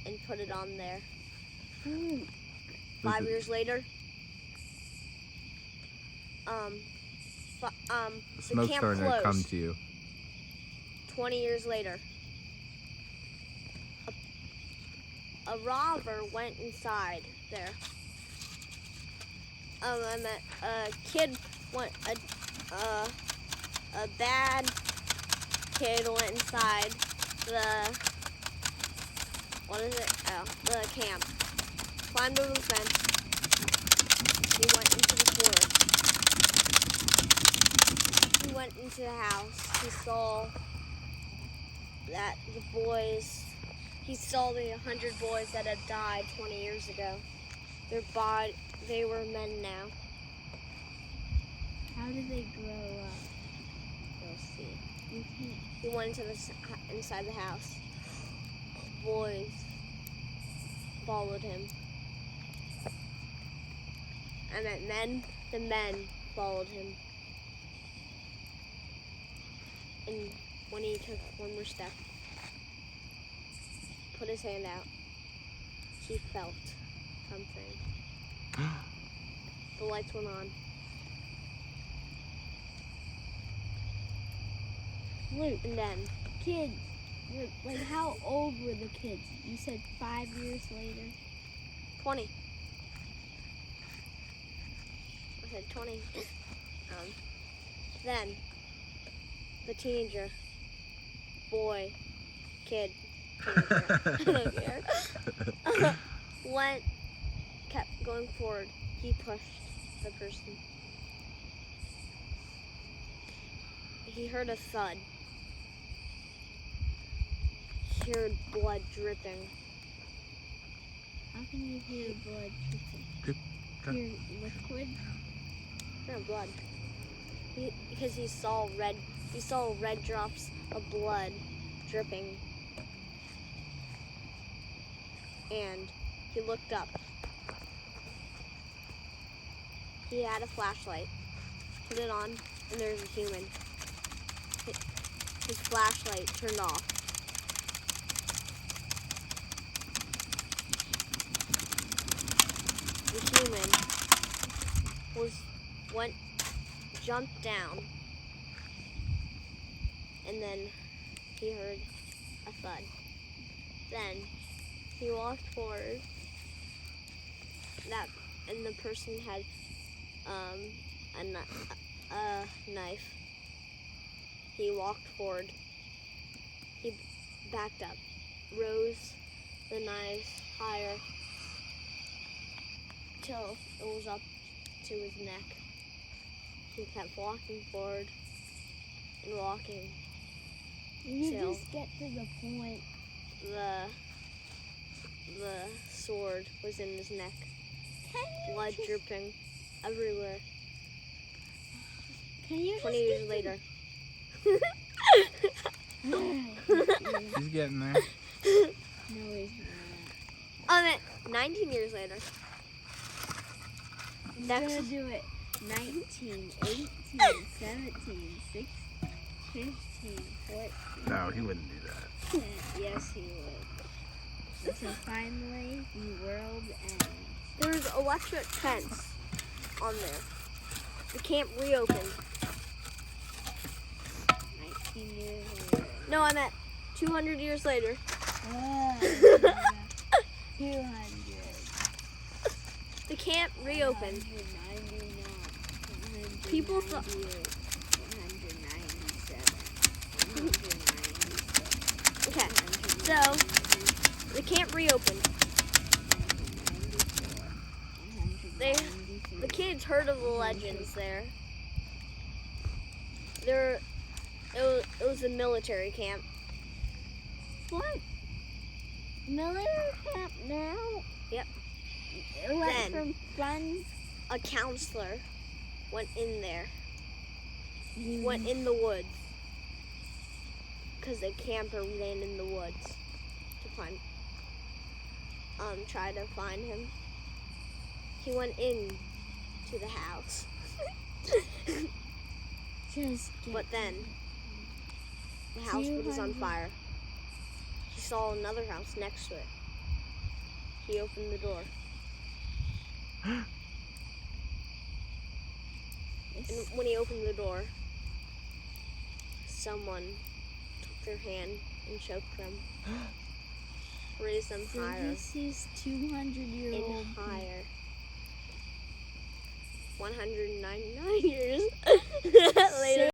and put it on there. Mm. 5 years later, The the smoke's camp starting to come closed. to you. 20 years later, a robber went inside there. And a kid went, a bad kid went inside the camp, climbed over the fence. He went into the forest. He went into the house. He saw that he saw the 100 boys that had died 20 years ago. They were men now. How did they grow up? We'll see. Okay. He went inside the house. Boys followed him. And the men followed him. And when he took one more step, put his hand out, he felt something. The lights went on. Wait, And then kids. Like, how old were the kids? You said 5 years later? 20. I said 20. Then the teenager, boy, kid, teenager, I don't care, kept going forward. He pushed the person. He heard a thud. He heard blood dripping. How can you hear blood dripping? Hear liquid? No, blood. Because he saw red drops of blood dripping. And he looked up. He had a flashlight. Put it on, and there's a human. His flashlight turned off. The human jumped down, and then he heard a thud. Then he walked forward. And the person had a knife. He walked forward. He backed up, rose the knife higher till it was up to his neck. He kept walking forward and walking. You till just get to the point. The sword was in his neck. Blood Can dripping everywhere. you 20 years later. He's getting there. No, he's not. 19 years later. I'm Next. gonna do it. 19, 18, 17, 16, 15, 14. No, he wouldn't do that. Yes, he would. So finally, the world ends. There's electric fence on there. The camp reopened. 19 years later. No, I meant 200 years later. 200. The camp reopened. 199. People thought- 197. Okay, so the camp reopened. The kids heard of the legends there. It was a military camp. What? Military camp now? Yep. It went Then- from fun. A counselor went in there. Went in the woods. Because the camper ran in the woods to try to find him. He went in to the house. Just But then the house was on 200. fire. He saw another house next to it. he opened the door. And when he opened the door, someone took their hand and choked them. Raised them So higher this is 200-year-old. and higher. 199 years later.